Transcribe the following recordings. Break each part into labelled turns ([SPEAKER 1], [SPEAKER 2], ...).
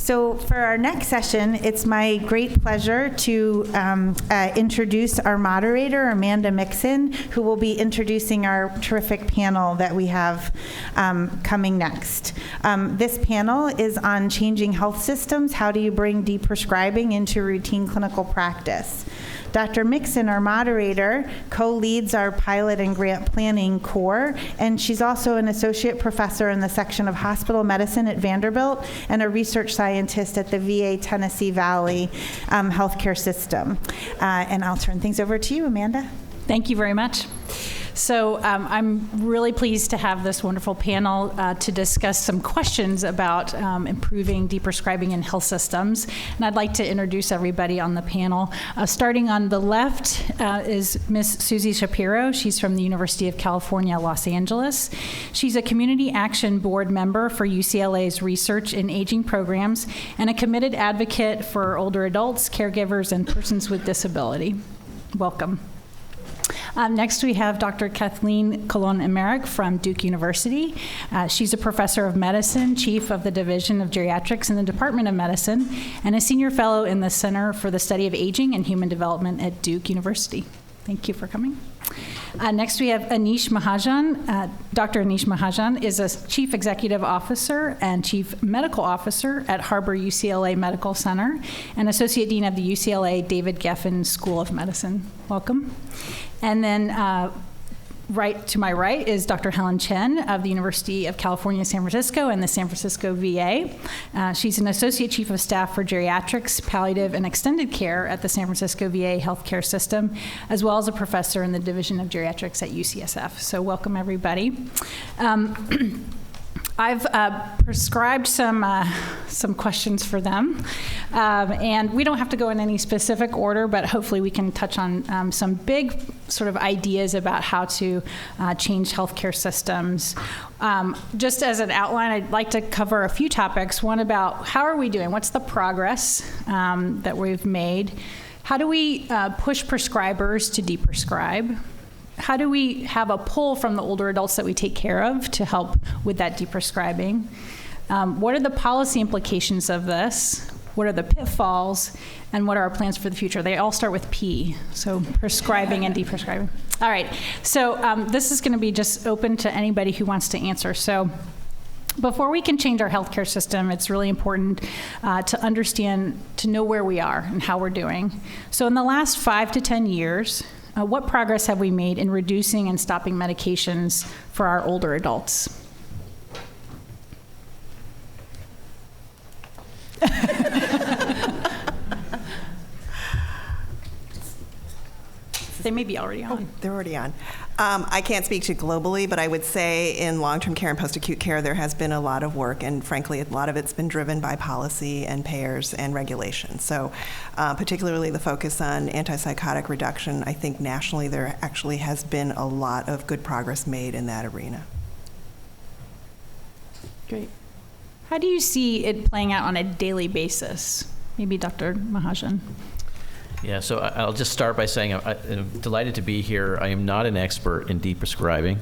[SPEAKER 1] So for our next session, it's my great pleasure to introduce our moderator, Amanda Mixon, who will be introducing our terrific panel that we have coming next. This panel is on changing health systems. How do you bring deprescribing into routine clinical practice? Dr. Mixon, our moderator, co-leads our pilot and grant planning core, and she's also an associate professor in the section of hospital medicine at Vanderbilt and a research scientist at the VA Tennessee Valley healthcare system. And I'll turn things over to you, Amanda.
[SPEAKER 2] Thank you very much. So I'm really pleased to have this wonderful panel to discuss some questions about improving deprescribing in health systems. And I'd like to introduce everybody on the panel. Starting on the left is Ms. Susie Shapiro. She's from the University of California, Los Angeles. She's a Community Action Board member for UCLA's Research in Aging programs and a committed advocate for older adults, caregivers, and persons with disability. Welcome. Next, we have Dr. Kathleen Colon-Emerick from Duke University. She's a professor of medicine, chief of the Division of Geriatrics in the Department of Medicine, and a senior fellow in the Center for the Study of Aging and Human Development at Duke University. Thank you for coming. Next, we have Anish Mahajan. Dr. Anish Mahajan is a chief executive officer and chief medical officer at Harbor UCLA Medical Center and associate dean of the UCLA David Geffen School of Medicine. Welcome. And then right to my right is Dr. Helen Chen of the University of California, San Francisco and the San Francisco VA. She's an associate chief of staff for geriatrics, palliative, and extended care at the San Francisco VA healthcare system, as well as a professor in the Division of Geriatrics at UCSF. So welcome, everybody. I've prescribed some questions for them, and we don't have to go in any specific order, but hopefully we can touch on some big sort of ideas about how to change healthcare systems. Just as an outline, I'd like to cover a few topics. One about how are we doing? What's the progress that we've made? How do we push prescribers to deprescribe? How do we have a pull from the older adults that we take care of to help with that deprescribing? What are the policy implications of this? What are the pitfalls? And what are our plans for the future? They all start with P, so prescribing and deprescribing. All right, so this is going to be just open to anybody who wants to answer. So before we can change our healthcare system, it's really important to understand, to know where we are and how we're doing. So in the last 5 to 10 years, what progress have we made in reducing and stopping medications for our older adults? They may be already on.
[SPEAKER 3] They're already on. I can't speak to globally, but I would say in long-term care and post-acute care, there has been a lot of work, and frankly, a lot of it's been driven by policy and payers and regulation. So particularly the focus on antipsychotic reduction, I think nationally there actually has been a lot of good progress made in that arena.
[SPEAKER 2] Great. How do you see it playing out on a daily basis? Maybe Dr. Mahajan.
[SPEAKER 4] Yeah, so I'll just start by saying I'm delighted to be here. I am not an expert in deprescribing.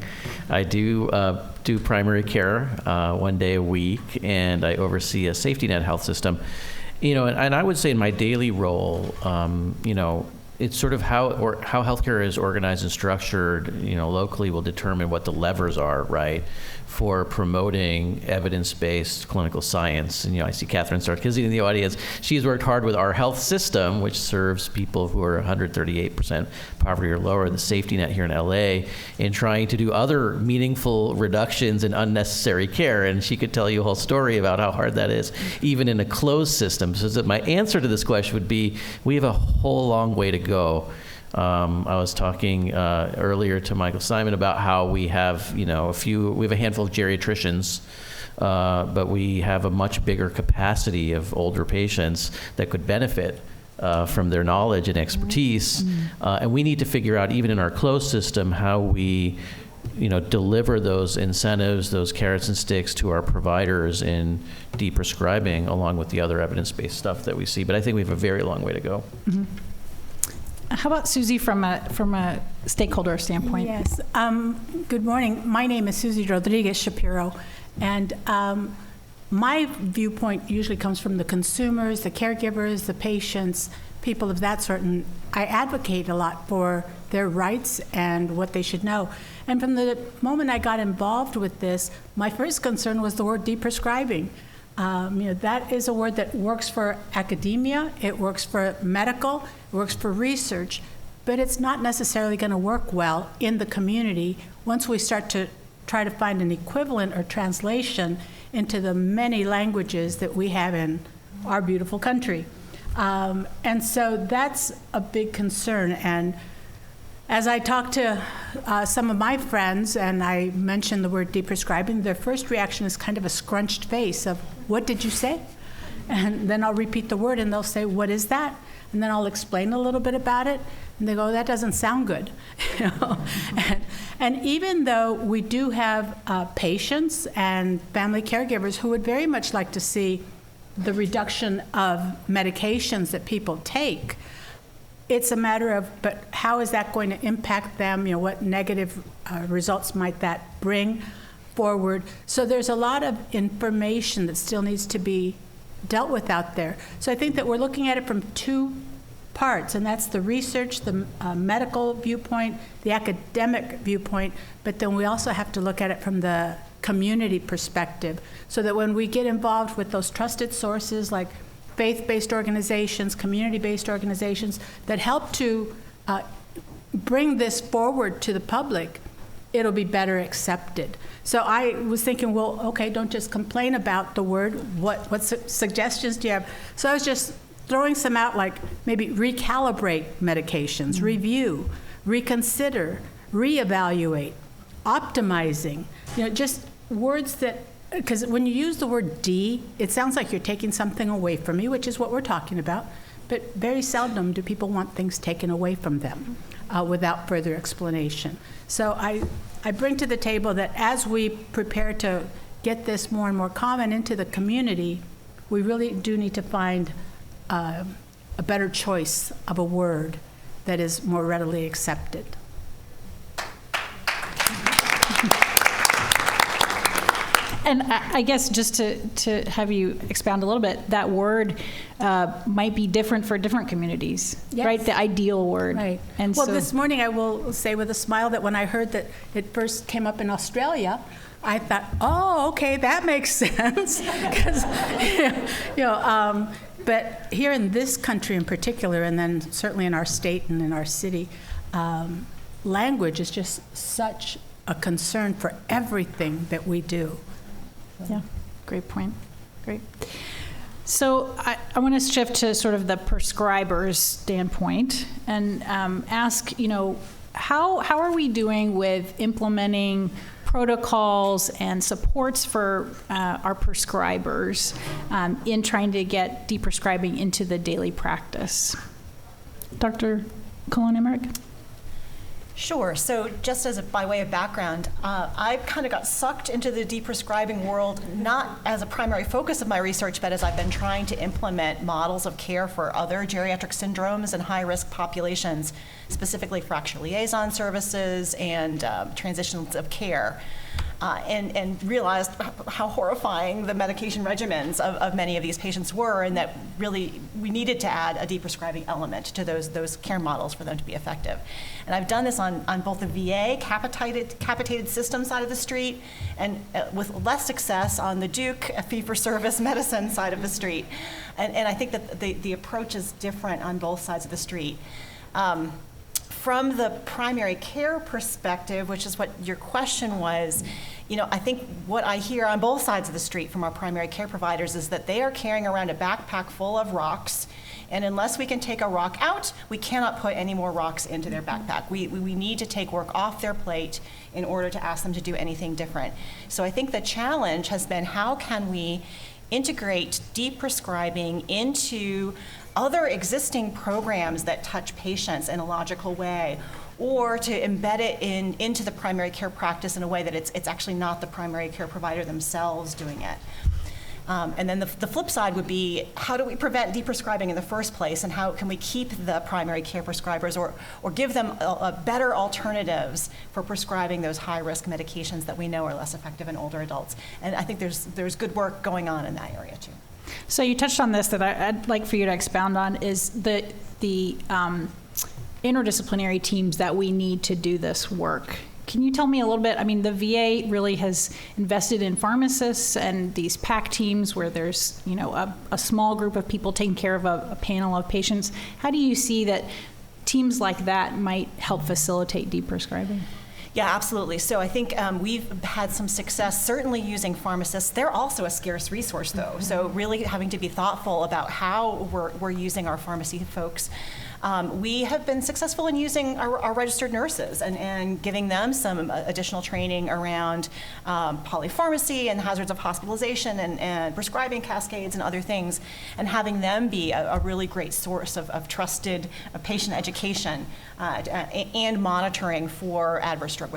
[SPEAKER 4] I do primary care 1 day a week, and I oversee a safety net health system. You know, and I would say in my daily role, you know, it's sort of how healthcare is organized and structured, you know, locally will determine what the levers are, right, for promoting evidence-based clinical science. And, you know, I see Catherine Sarkisian in the audience. She's worked hard with our health system, which serves people who are 138% poverty or lower, the safety net here in LA, in trying to do other meaningful reductions in unnecessary care. And she could tell you a whole story about how hard that is, even in a closed system. So that my answer to this question would be, we have a whole long way to go. I was talking earlier to Michael Simon about how we have, you know, we have a handful of geriatricians, but we have a much bigger capacity of older patients that could benefit from their knowledge and expertise. And we need to figure out, even in our closed system, how we, you know, deliver those incentives, those carrots and sticks to our providers in deprescribing, along with the other evidence-based stuff that we see. But I think we have a very long way to go.
[SPEAKER 2] Mm-hmm. How about Susie from a stakeholder standpoint?
[SPEAKER 5] Yes. Good morning. My name is Susie Rodriguez Shapiro, and my viewpoint usually comes from the consumers, the caregivers, the patients, people of that sort, and I advocate a lot for their rights and what they should know. And from the moment I got involved with this, my first concern was the word deprescribing. That is a word that works for academia, it works for medical, it works for research, but it's not necessarily going to work well in the community once we start to try to find an equivalent or translation into the many languages that we have in our beautiful country. And so that's a big concern. And as I talk to some of my friends and I mention the word deprescribing, their first reaction is kind of a scrunched face of, what did you say? And then I'll repeat the word and they'll say, what is that? And then I'll explain a little bit about it. And they go, that doesn't sound good. And even though we do have patients and family caregivers who would very much like to see the reduction of medications that people take, it's a matter of, but how is that going to impact them? What negative results might that bring forward? So there's a lot of information that still needs to be dealt with out there. So I think that we're looking at it from two parts, and that's the research, the medical viewpoint, the academic viewpoint, but then we also have to look at it from the community perspective, so that when we get involved with those trusted sources like faith-based organizations, community-based organizations that help to bring this forward to the public, it'll be better accepted. So I was thinking, well, okay, don't just complain about the word. What suggestions do you have? So I was just throwing some out, like maybe recalibrate medications, review, reconsider, reevaluate, optimizing, just words that, because when you use the word D, it sounds like you're taking something away from me, which is what we're talking about, but very seldom do people want things taken away from them without further explanation. So I bring to the table that as we prepare to get this more and more common into the community, we really do need to find a better choice of a word that is more readily accepted.
[SPEAKER 2] And I guess just to have you expound a little bit, that word might be different for different communities,
[SPEAKER 5] yes.
[SPEAKER 2] Right? The ideal word.
[SPEAKER 5] Right.
[SPEAKER 2] And
[SPEAKER 5] well,
[SPEAKER 2] so,
[SPEAKER 5] this morning I will say with a smile that when I heard that it first came up in Australia, I thought, oh, okay, that makes sense. Because, but here in this country in particular, and then certainly in our state and in our city, language is just such a concern for everything that we do.
[SPEAKER 2] Yeah, great point. Great. So I want to shift to sort of the prescriber's standpoint and ask, how are we doing with implementing protocols and supports for our prescribers in trying to get deprescribing into the daily practice? Dr. Colon-Emmerich?
[SPEAKER 6] Sure. So just by way of background, I kind of got sucked into the deprescribing world, not as a primary focus of my research, but as I've been trying to implement models of care for other geriatric syndromes and high-risk populations, specifically fracture liaison services and transitions of care. And realized how horrifying the medication regimens of many of these patients were, and that really we needed to add a deprescribing element to those care models for them to be effective. And I've done this on both the VA capitated system side of the street, and with less success on the Duke fee-for-service medicine side of the street. And I think that the approach is different on both sides of the street. From the primary care perspective, which is what your question was, I think what I hear on both sides of the street from our primary care providers is that they are carrying around a backpack full of rocks, and unless we can take a rock out, we cannot put any more rocks into their backpack. We need to take work off their plate in order to ask them to do anything different. So I think the challenge has been, how can we integrate deprescribing into other existing programs that touch patients in a logical way, or to embed it into the primary care practice in a way that it's actually not the primary care provider themselves doing it. And then the flip side would be, how do we prevent deprescribing in the first place, and how can we keep the primary care prescribers or give them better alternatives for prescribing those high-risk medications that we know are less effective in older adults? And I think there's good work going on in that area too.
[SPEAKER 2] So you touched on this that I'd like for you to expound on, is the interdisciplinary teams that we need to do this work. Can you tell me a little bit? I mean, the VA really has invested in pharmacists and these PAC teams where there's, a small group of people taking care of a panel of patients. How do you see that teams like that might help facilitate deprescribing?
[SPEAKER 6] Yeah, absolutely. So I think we've had some success certainly using pharmacists. They're also a scarce resource, though. So really having to be thoughtful about how we're using our pharmacy folks. We have been successful in using our registered nurses and giving them some additional training around polypharmacy and hazards of hospitalization and prescribing cascades and other things, and having them be a really great source of trusted patient education and monitoring for adverse drug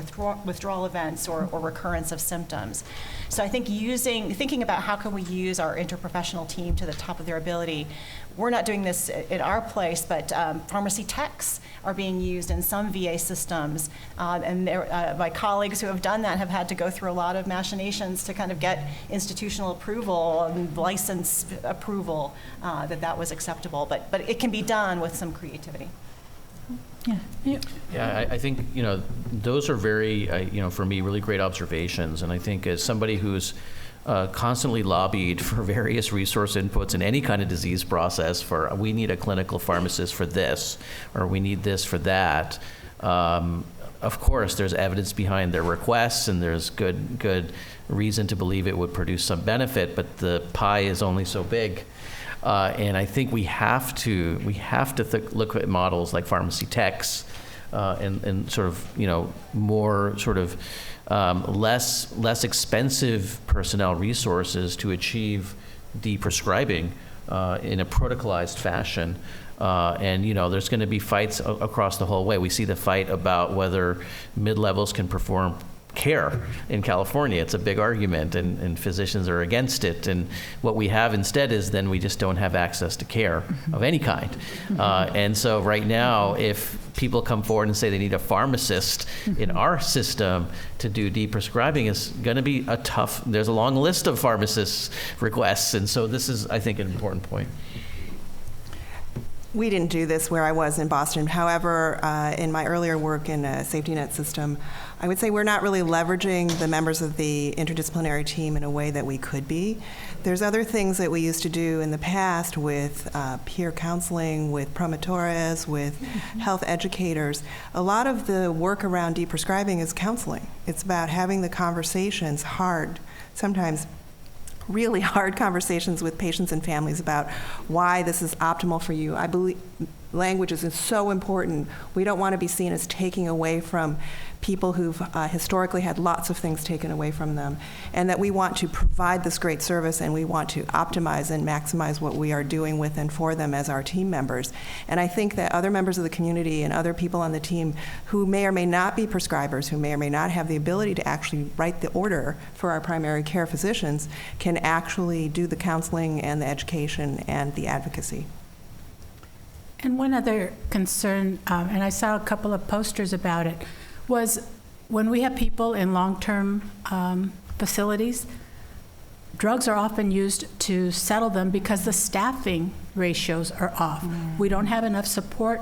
[SPEAKER 6] withdrawal events or recurrence of symptoms. So I think thinking about how can we use our interprofessional team to the top of their ability. We're not doing this at our place, but pharmacy techs are being used in some VA systems. And my colleagues who have done that have had to go through a lot of machinations to kind of get institutional approval and license approval that was acceptable. But it can be done with some creativity.
[SPEAKER 4] Yeah, I think, those are very, for me, really great observations. And I think as somebody who's constantly lobbied for various resource inputs in any kind of disease process for, we need a clinical pharmacist for this, or we need this for that. Of course, there's evidence behind their requests, and there's good reason to believe it would produce some benefit, but the pie is only so big. And I think we have to look at models like pharmacy techs and sort of, more sort of less expensive personnel resources to achieve deprescribing in a protocolized fashion. And there's going to be fights across the whole way. We see the fight about whether mid-levels can perform care in California. It's a big argument, and physicians are against it. And what we have instead is then we just don't have access to care of any kind. And so right now, if people come forward and say they need a pharmacist in our system to do deprescribing, is going to be there's a long list of pharmacist requests. And so this is, I think, an important point.
[SPEAKER 3] We didn't do this where I was in Boston. However, in my earlier work in a safety net system, I would say we're not really leveraging the members of the interdisciplinary team in a way that we could be. There's other things that we used to do in the past with peer counseling, with promotores, with health educators. A lot of the work around deprescribing is counseling. It's about having the conversations, sometimes really hard conversations with patients and families about why this is optimal for you. I believe language is so important. We don't want to be seen as taking away from people who've historically had lots of things taken away from them, and that we want to provide this great service, and we want to optimize and maximize what we are doing with and for them as our team members. And I think that other members of the community and other people on the team who may or may not be prescribers, who may or may not have the ability to actually write the order for our primary care physicians, can actually do the counseling and the education and the advocacy.
[SPEAKER 5] And one other concern, and I saw a couple of posters about it, was when we have people in long-term facilities, drugs are often used to settle them because the staffing ratios are off. We don't have enough support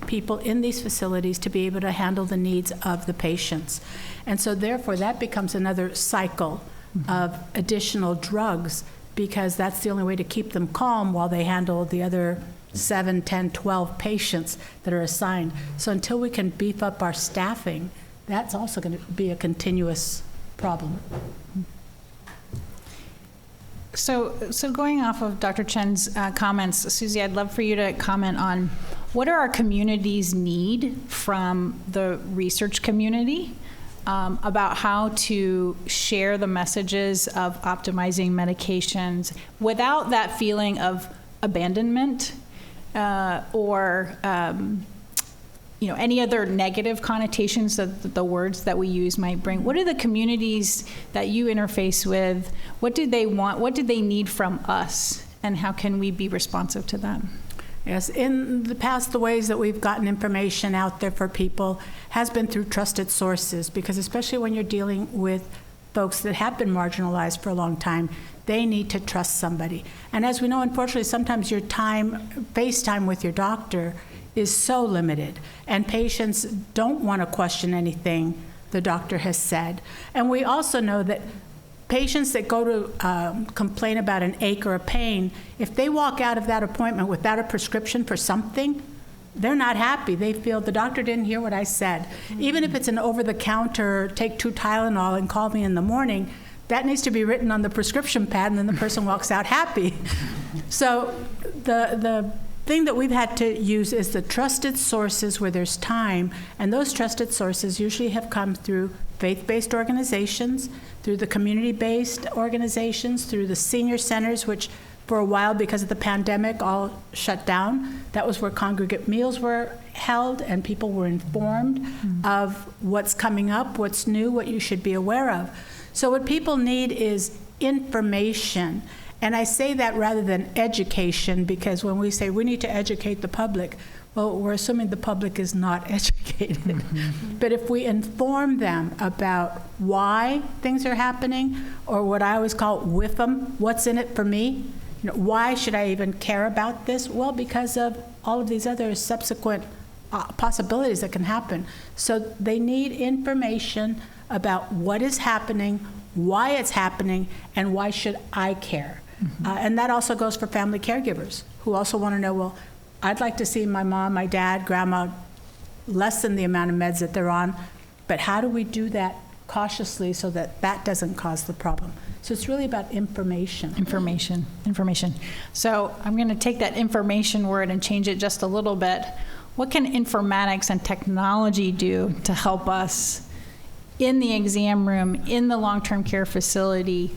[SPEAKER 5] people in these facilities to be able to handle the needs of the patients. And so therefore that becomes another cycle of additional drugs, because that's the only way to keep them calm while they handle the other 7, 10, 12 patients that are assigned. So until we can beef up our staffing, that's also going to be a continuous problem.
[SPEAKER 2] So going off of Dr. Chen's comments, Susie, I'd love for you to comment on what do our communities need from the research community about how to share the messages of optimizing medications without that feeling of abandonment or any other negative connotations that the words that we use might bring. What are the communities that you interface with? What do they want? What do they need from us? And how can we be responsive to them?
[SPEAKER 5] Yes, in the past, the ways that we've gotten information out there for people has been through trusted sources, because especially when you're dealing with folks that have been marginalized for a long time, they need to trust somebody. And as we know, unfortunately, sometimes your face time with your doctor is so limited, and patients don't want to question anything the doctor has said. And we also know that patients that go to complain about an ache or a pain, if they walk out of that appointment without a prescription for something, they're not happy. They feel the doctor didn't hear what I said. Even if it's an over-the-counter, take 2 Tylenol and call me in the morning, that needs to be written on the prescription pad, and then the person walks out happy. So the thing that we've had to use is the trusted sources where there's time, and those trusted sources usually have come through faith-based organizations, through the community-based organizations, through the senior centers, which for a while, because of the pandemic, all shut down. That was where congregate meals were held, and people were informed of what's coming up, what's new, what you should be aware of. So what people need is information. And I say that rather than education, because when we say we need to educate the public, well, we're assuming the public is not educated. But if we inform them about why things are happening, or what I always call WIFM, what's in it for me? Why should I even care about this? Well, because of all of these other subsequent possibilities that can happen. So they need information about what is happening, why it's happening, and why should I care? And that also goes for family caregivers who also want to know, well, I'd like to see my mom, my dad, grandma lessen the amount of meds that they're on, but how do we do that cautiously so that that doesn't cause the problem? So it's really about information.
[SPEAKER 2] Information. So I'm going to take that information word and change it just a little bit. What can informatics and technology do to help us in the exam room, in the long-term care facility,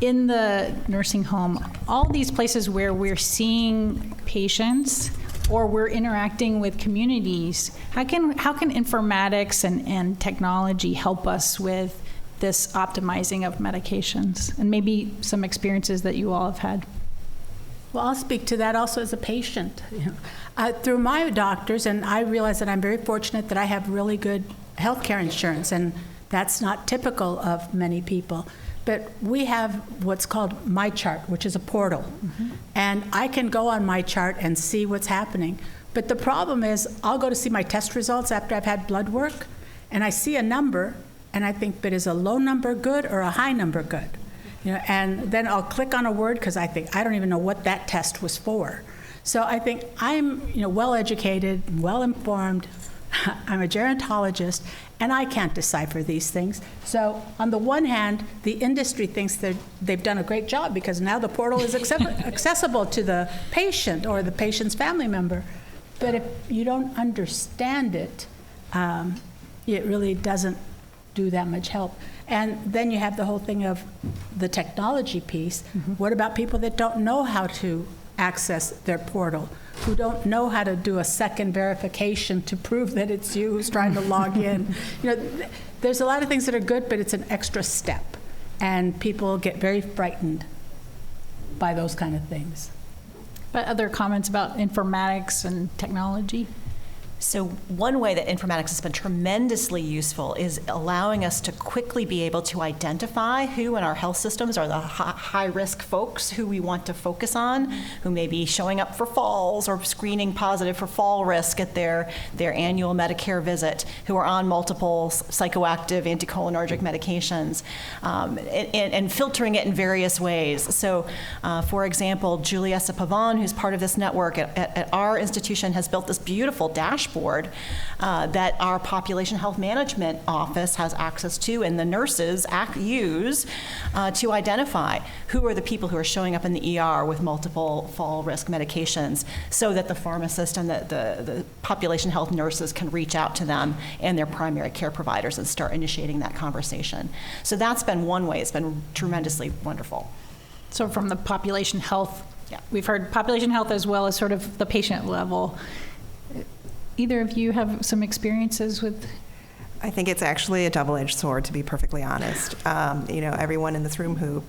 [SPEAKER 2] in the nursing home, all these places where we're seeing patients or we're interacting with communities? How can informatics and technology help us with this optimizing of medications, and maybe some experiences that you all have had?
[SPEAKER 5] Well, I'll speak to that also as a patient. Through my doctors, and I realize that I'm very fortunate that I have really good health care insurance, and that's not typical of many people. But we have what's called My Chart, which is a portal. And I can go on My Chart and see what's happening. But the problem is, I'll go to see my test results after I've had blood work, and I see a number, and I think, but is a low number good or a high number good? And then I'll click on a word because I think, I don't even know what that test was for. So I think I'm well-educated, well-informed, I'm a gerontologist, and I can't decipher these things. So on the one hand, the industry thinks that they've done a great job because now the portal is accessible to the patient or the patient's family member. But if you don't understand it, it really doesn't do that much help. And then you have the whole thing of the technology piece. What about people that don't know how to access their portal, who don't know how to do a second verification to prove that it's you who's trying to log in? There's a lot of things that are good, but it's an extra step, and people get very frightened by those kind of things.
[SPEAKER 2] But other comments about informatics and technology?
[SPEAKER 6] So one way that informatics has been tremendously useful is allowing us to quickly be able to identify who in our health systems are the high-risk folks who we want to focus on, who may be showing up for falls or screening positive for fall risk at their annual Medicare visit, who are on multiple psychoactive anticholinergic medications, and filtering it in various ways. So, for example, Juliessa Pavon, who's part of this network at our institution, has built this beautiful dashboard that our population health management office has access to, and the nurses use to identify who are the people who are showing up in the ER with multiple fall risk medications, so that the pharmacist and the population health nurses can reach out to them and their primary care providers and start initiating that conversation. So that's been one way. It's been tremendously wonderful.
[SPEAKER 2] So from the population health,
[SPEAKER 6] Yeah.
[SPEAKER 2] we've heard population health as well as sort of the patient level. either of you have some experiences with?
[SPEAKER 3] I think it's actually a double-edged sword, to be perfectly honest. Everyone in this room who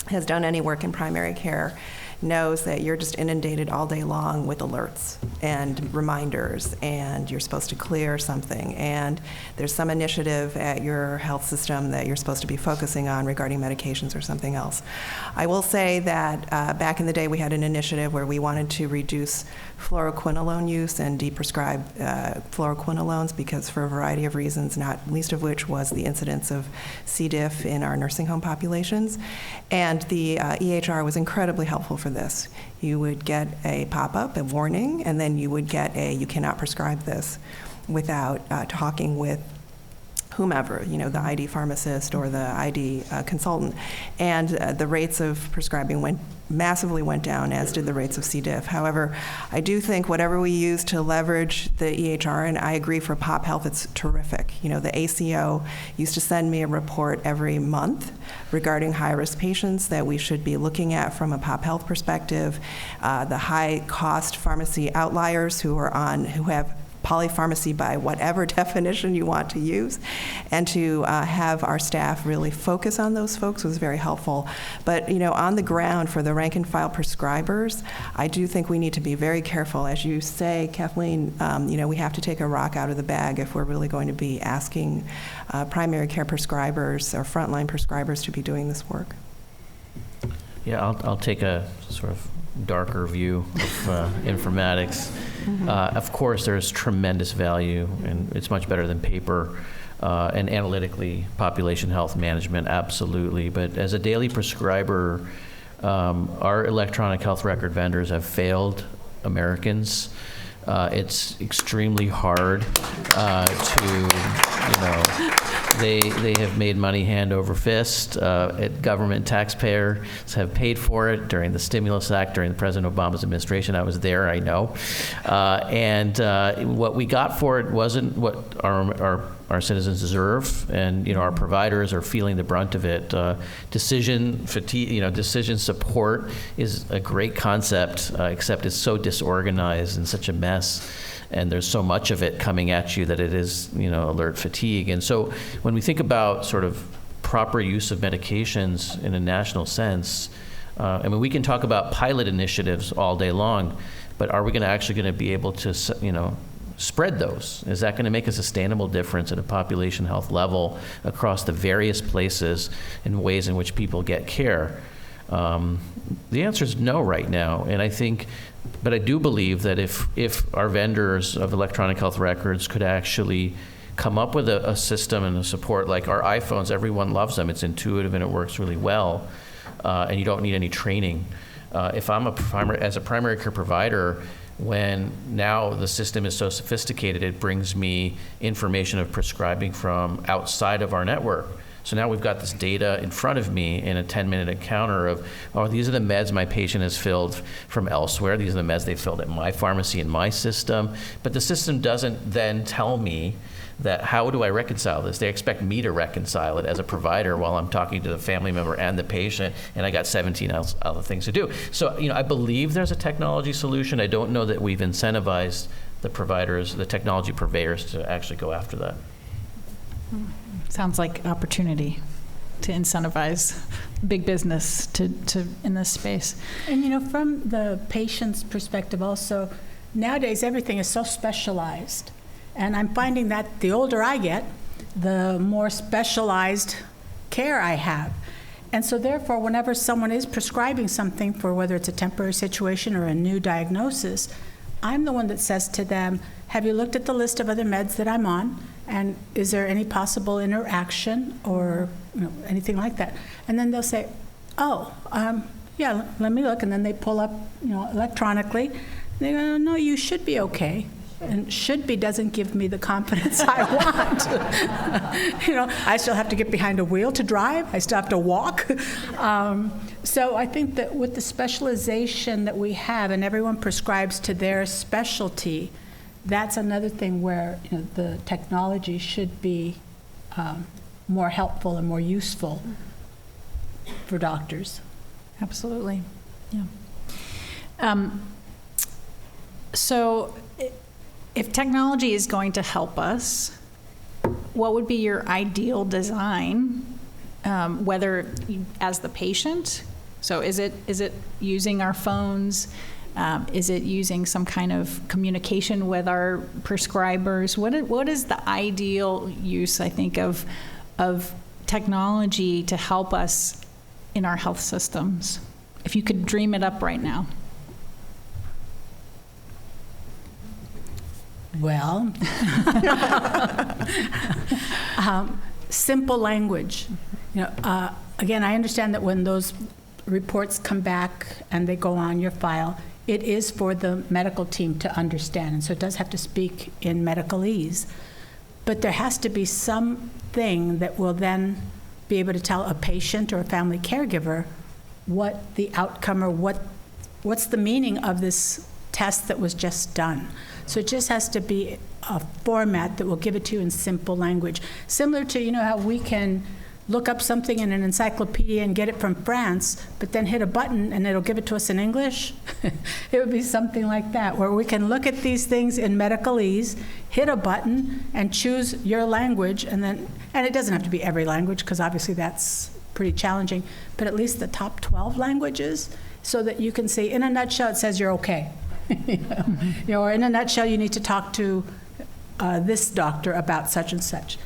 [SPEAKER 3] has done any work in primary care knows that you're just inundated all day long with alerts and reminders, and you're supposed to clear something, and there's some initiative at your health system that you're supposed to be focusing on regarding medications or something else. I will say that back in the day we had an initiative where we wanted to reduce fluoroquinolone use and deprescribe fluoroquinolones because for a variety of reasons, not least of which was the incidence of C. diff in our nursing home populations. And the EHR was incredibly helpful for this. You would get a pop-up, a warning, and then you would get a you cannot prescribe this without talking with whomever, the ID pharmacist or the ID consultant. And the rates of prescribing massively went down, as did the rates of C. diff. However, I do think whatever we use to leverage the EHR, and I agree for pop health, it's terrific. The ACO used to send me a report every month regarding high-risk patients that we should be looking at from a pop health perspective, the high-cost pharmacy outliers who have polypharmacy by whatever definition you want to use, and to have our staff really focus on those folks was very helpful. But on the ground for the rank and file prescribers, I do think we need to be very careful. As you say, Kathleen, we have to take a rock out of the bag if we're really going to be asking primary care prescribers or frontline prescribers to be doing this work.
[SPEAKER 4] Yeah, I'll take a sort of darker view of informatics. Of course, there's tremendous value, and it's much better than paper. And analytically, population health management, absolutely. But as a daily prescriber, our electronic health record vendors have failed Americans. It's extremely hard they have made money hand over fist. Government taxpayers have paid for it during the Stimulus Act, during President Obama's administration. I was there, I know. And what we got for it wasn't what our citizens deserve, and our providers are feeling the brunt of it. Decision fatigue, decision support is a great concept, except it's so disorganized and such a mess, and there's so much of it coming at you that it is, alert fatigue. And so when we think about sort of proper use of medications in a national sense, we can talk about pilot initiatives all day long, but are we actually going to be able to, spread those? Is that going to make a sustainable difference at a population health level across the various places and ways in which people get care? The answer is no right now, and but I do believe that if our vendors of electronic health records could actually come up with a system and a support, like our iPhones, everyone loves them, it's intuitive and it works really well, and you don't need any training. If I'm as a primary care provider, when now the system is so sophisticated, it brings me information of prescribing from outside of our network. So now we've got this data in front of me in a 10-minute encounter of, these are the meds my patient has filled from elsewhere. These are the meds they filled at my pharmacy in my system. But the system doesn't then tell me that, how do I reconcile this? They expect me to reconcile it as a provider while I'm talking to the family member and the patient, and I got 17 other things to do. So, I believe there's a technology solution. I don't know that we've incentivized the providers, the technology purveyors, to actually go after that.
[SPEAKER 2] Sounds like opportunity to incentivize big business to in this space.
[SPEAKER 5] And from the patient's perspective also, nowadays everything is so specialized. And I'm finding that the older I get, the more specialized care I have. And so therefore, whenever someone is prescribing something for whether it's a temporary situation or a new diagnosis, I'm the one that says to them, have you looked at the list of other meds that I'm on? And is there any possible interaction or anything like that? And then they'll say, yeah, let me look. And then they pull up, electronically. They go, no, you should be okay. And should be doesn't give me the confidence I want. I still have to get behind a wheel to drive. I still have to walk. So I think that with the specialization that we have, and everyone prescribes to their specialty, that's another thing where the technology should be more helpful and more useful for doctors.
[SPEAKER 2] Absolutely. Yeah. So If technology is going to help us, what would be your ideal design, whether as the patient? So is it using our phones? Is it using some kind of communication with our prescribers? What is the ideal use, I think, of technology to help us in our health systems? If you could dream it up right now.
[SPEAKER 5] Well, simple language. Again, I understand that when those reports come back and they go on your file, it is for the medical team to understand, and so it does have to speak in medicalese. But there has to be something that will then be able to tell a patient or a family caregiver what the outcome or what's the meaning of this test that was just done. So it just has to be a format that will give it to you in simple language. Similar to, how we can look up something in an encyclopedia and get it from France, but then hit a button and it'll give it to us in English. It would be something like that, where we can look at these things in medicalese, hit a button, and choose your language, and it doesn't have to be every language, because obviously that's pretty challenging, but at least the top 12 languages, so that you can say, in a nutshell, it says you're okay. Or in a nutshell, you need to talk to this doctor about such and such.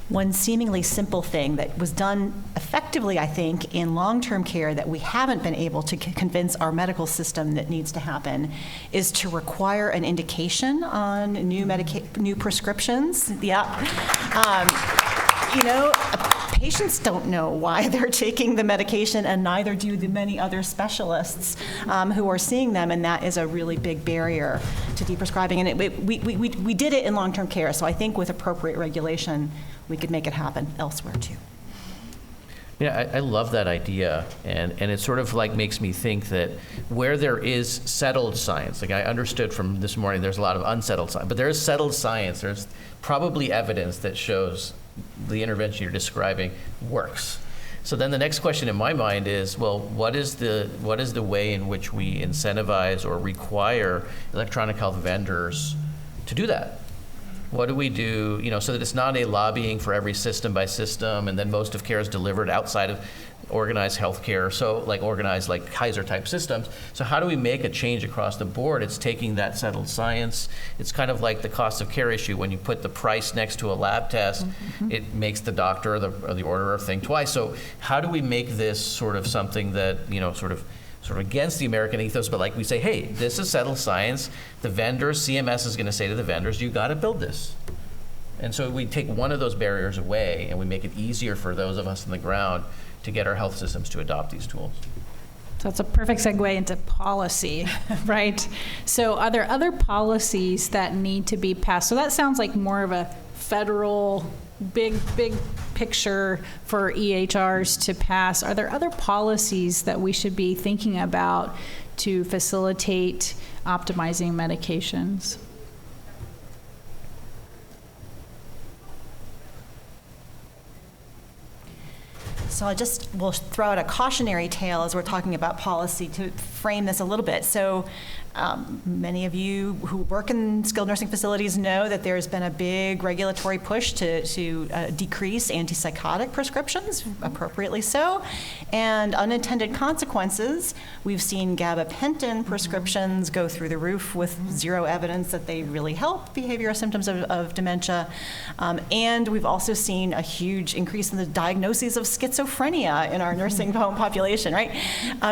[SPEAKER 6] One seemingly simple thing that was done effectively, I think, in long-term care that we haven't been able to convince our medical system that needs to happen is to require an indication on new prescriptions. Patients don't know why they're taking the medication, and neither do the many other specialists who are seeing them, and that is a really big barrier to deprescribing. And we did it in long-term care, so I think with appropriate regulation, we could make it happen elsewhere too.
[SPEAKER 4] Yeah, I love that idea, and it sort of like makes me think that where there is settled science, like I understood from this morning, there's a lot of unsettled science, but there is settled science. There's probably evidence that shows the intervention you're describing works. So then the next question in my mind is, well, what is the way in which we incentivize or require electronic health vendors to do that? What do we do, so that it's not a lobbying for every system by system, and then most of care is delivered outside of organized healthcare, so organized Kaiser type systems. So how do we make a change across the board? It's taking that settled science. It's kind of like the cost of care issue. When you put the price next to a lab test, it makes the doctor or the orderer think twice. So how do we make this sort of something that, sort of against the American ethos, but we say, hey, this is settled science. The vendors, CMS is going to say to the vendors, you got to build this. And so we take one of those barriers away and we make it easier for those of us on the ground to get our health systems to adopt these tools.
[SPEAKER 2] So it's a perfect segue into policy, right? So are there other policies that need to be passed? So that sounds like more of a federal big picture for EHRs to pass. Are there other policies that we should be thinking about to facilitate optimizing medications?
[SPEAKER 6] So we'll throw out a cautionary tale as we're talking about policy to frame this a little bit. So many of you who work in skilled nursing facilities know that there's been a big regulatory push to decrease antipsychotic prescriptions, appropriately so, and unintended consequences. We've seen gabapentin prescriptions go through the roof with zero evidence that they really help behavioral symptoms of dementia. And we've also seen a huge increase in the diagnoses of schizophrenia in our nursing home population, right?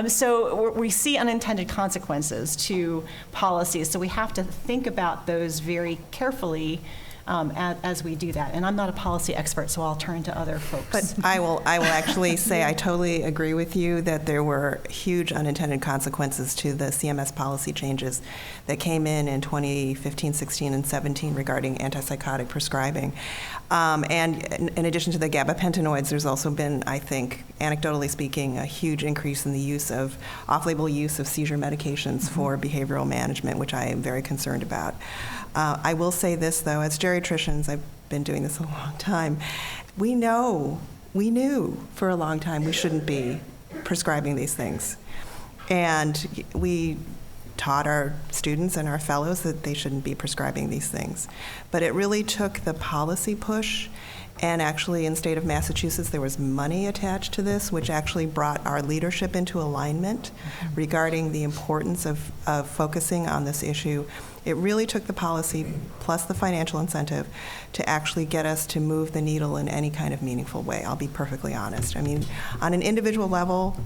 [SPEAKER 6] So we see unintended consequences to policies, so we have to think about those very carefully as we do that. And I'm not a policy expert, so I'll turn to other folks.
[SPEAKER 3] But I will actually say I totally agree with you that there were huge unintended consequences to the CMS policy changes that came in 2015, 16, and 17 regarding antipsychotic prescribing. And in addition to the gabapentinoids, there's also been, I think, anecdotally speaking, a huge increase in the use of off-label use of seizure medications for behavioral management, which I am very concerned about. I will say this, though, as geriatricians, I've been doing this a long time, we knew for a long time we shouldn't be prescribing these things. And we taught our students and our fellows that they shouldn't be prescribing these things. But it really took the policy push, and actually in the state of Massachusetts there was money attached to this, which actually brought our leadership into alignment regarding the importance of focusing on this issue. It really took the policy plus the financial incentive to actually get us to move the needle in any kind of meaningful way. I'll be perfectly honest. I mean, on an individual level,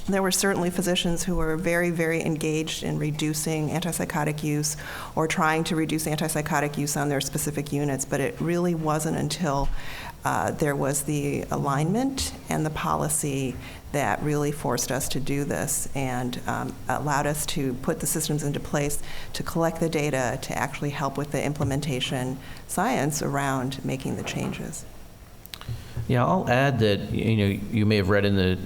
[SPEAKER 3] there were certainly physicians who were very, very engaged in reducing antipsychotic use or trying to reduce antipsychotic use on their specific units, but it really wasn't until there was the alignment and the policy that really forced us to do this and allowed us to put the systems into place to collect the data to actually help with the implementation science around making the changes.
[SPEAKER 4] Yeah, I'll add that, you may have read in the,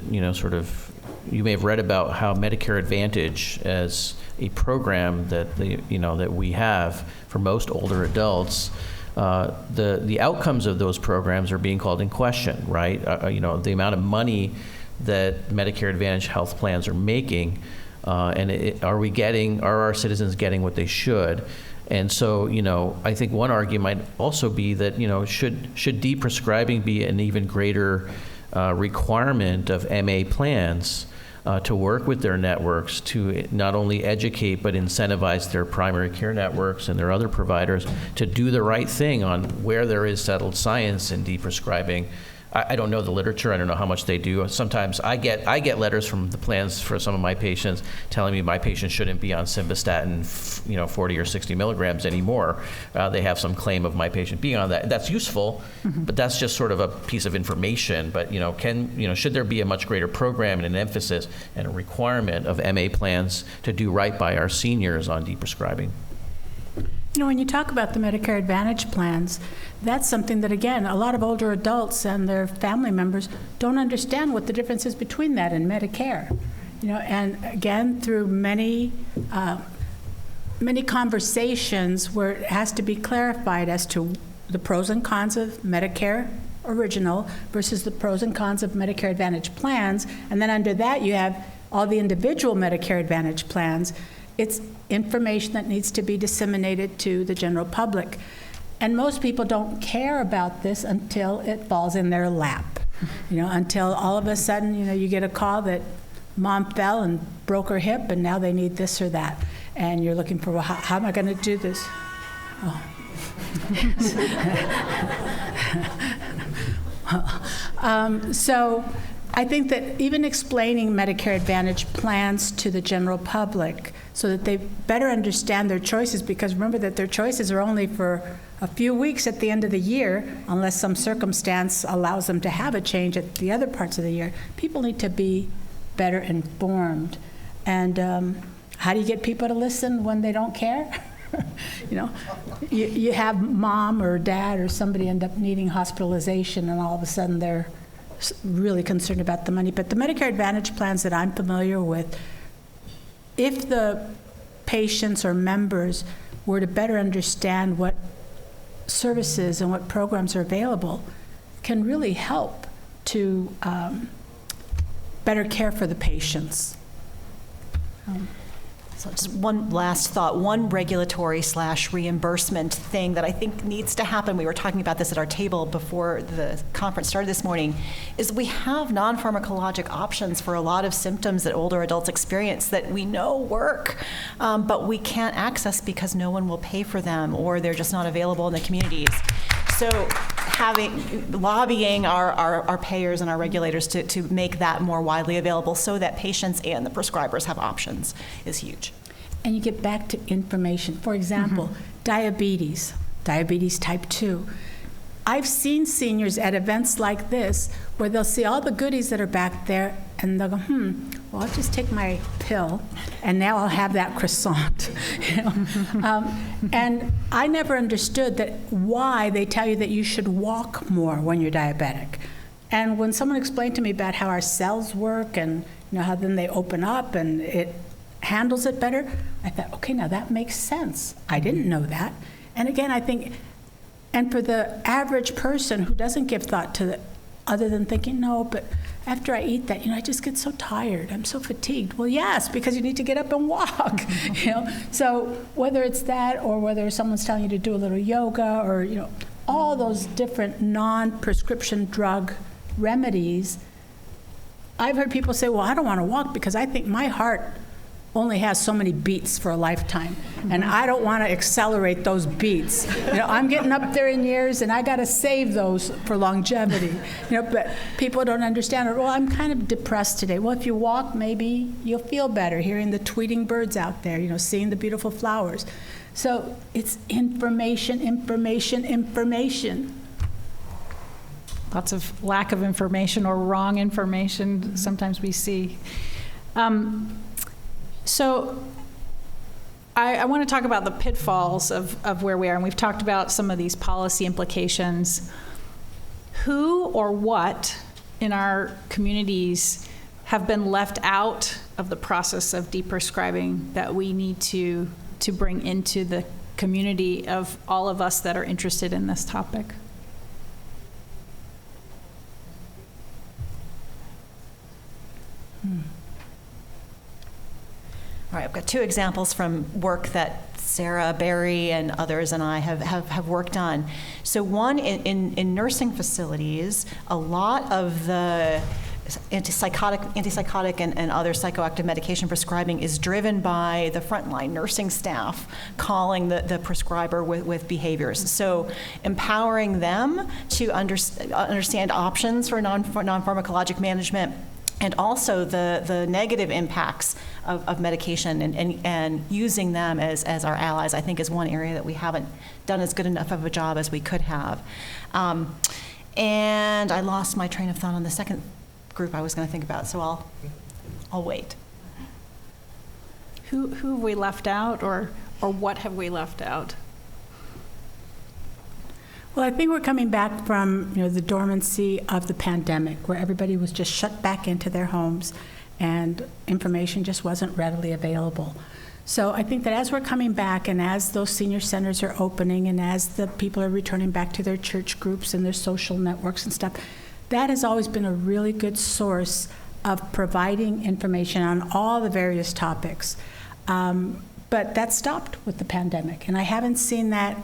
[SPEAKER 4] you may have read about how Medicare Advantage as a program that that we have for most older adults, the outcomes of those programs are being called in question, right? The amount of money that Medicare Advantage health plans are making, and are our citizens getting what they should? And so, I think one argument might also be that, should deprescribing be an even greater requirement of MA plans to work with their networks to not only educate but incentivize their primary care networks and their other providers to do the right thing on where there is settled science in deprescribing. I don't know the literature. I don't know how much they do. Sometimes I get letters from the plans for some of my patients telling me my patient shouldn't be on simvastatin, 40 or 60 milligrams anymore. They have some claim of my patient being on that. That's useful, but that's just sort of a piece of information. But should there be a much greater program and an emphasis and a requirement of MA plans to do right by our seniors on deprescribing?
[SPEAKER 5] When you talk about the Medicare Advantage plans, that's something that, again, a lot of older adults and their family members don't understand what the difference is between that and Medicare. And again, through many conversations where it has to be clarified as to the pros and cons of Medicare Original versus the pros and cons of Medicare Advantage plans, and then under that you have all the individual Medicare Advantage plans. It's information that needs to be disseminated to the general public. And most people don't care about this until it falls in their lap. Until all of a sudden, you get a call that mom fell and broke her hip and now they need this or that. And you're looking for, well, how am I going to do this? So I think that even explaining Medicare Advantage plans to the general public so that they better understand their choices, because remember that their choices are only for a few weeks at the end of the year, unless some circumstance allows them to have a change at the other parts of the year. People need to be better informed. And how do you get people to listen when they don't care? You have mom or dad or somebody end up needing hospitalization, and all of a sudden they're really concerned about the money. But the Medicare Advantage plans that I'm familiar with, if the patients or members were to better understand what services and what programs are available, can really help to better care for the patients.
[SPEAKER 6] So just one last thought, one regulatory/reimbursement thing that I think needs to happen, we were talking about this at our table before the conference started this morning, is we have non-pharmacologic options for a lot of symptoms that older adults experience that we know work, but we can't access because no one will pay for them or they're just not available in the communities. So lobbying our payers and our regulators to make that more widely available so that patients and the prescribers have options is huge.
[SPEAKER 5] And you get back to information. For example, diabetes type 2. I've seen seniors at events like this where they'll see all the goodies that are back there and they'll go, well, I'll just take my pill and now I'll have that croissant. And I never understood that why they tell you that you should walk more when you're diabetic. And when someone explained to me about how our cells work and how then they open up and it handles it better, I thought, okay, now that makes sense. I didn't know that. And again, I think, and for the average person who doesn't give thought to it, other than thinking, no, but after I eat that, I just get so tired. I'm so fatigued. Well, yes, because you need to get up and walk, So whether it's that or whether someone's telling you to do a little yoga or, all those different non-prescription drug remedies, I've heard people say, well, I don't want to walk because I think my heart only has so many beats for a lifetime, and I don't want to accelerate those beats. I'm getting up there in years, and I got to save those for longevity. But people don't understand it. Well, I'm kind of depressed today. Well, if you walk, maybe you'll feel better, hearing the tweeting birds out there, seeing the beautiful flowers. So it's information, information, information.
[SPEAKER 2] Lots of lack of information or wrong information sometimes we see. So I want to talk about the pitfalls of where we are, and we've talked about some of these policy implications. Who or what in our communities have been left out of the process of deprescribing that we need to bring into the community of all of us that are interested in this topic?
[SPEAKER 6] All right, I've got two examples from work that Sarah, Barry, and others and I have worked on. So one, in nursing facilities, a lot of the antipsychotic and other psychoactive medication prescribing is driven by the frontline nursing staff calling the prescriber with behaviors. So empowering them to understand options for non-pharmacologic management, and also the negative impacts of medication and using them as our allies, I think, is one area that we haven't done as good enough of a job as we could have. And I lost my train of thought on the second group I was going to think about, so I'll wait.
[SPEAKER 2] Who have we left out, or what have we left out?
[SPEAKER 5] Well, I think we're coming back from the dormancy of the pandemic, where everybody was just shut back into their homes and information just wasn't readily available. So I think that as we're coming back and as those senior centers are opening and as the people are returning back to their church groups and their social networks and stuff, that has always been a really good source of providing information on all the various topics. But that stopped with the pandemic, and I haven't seen that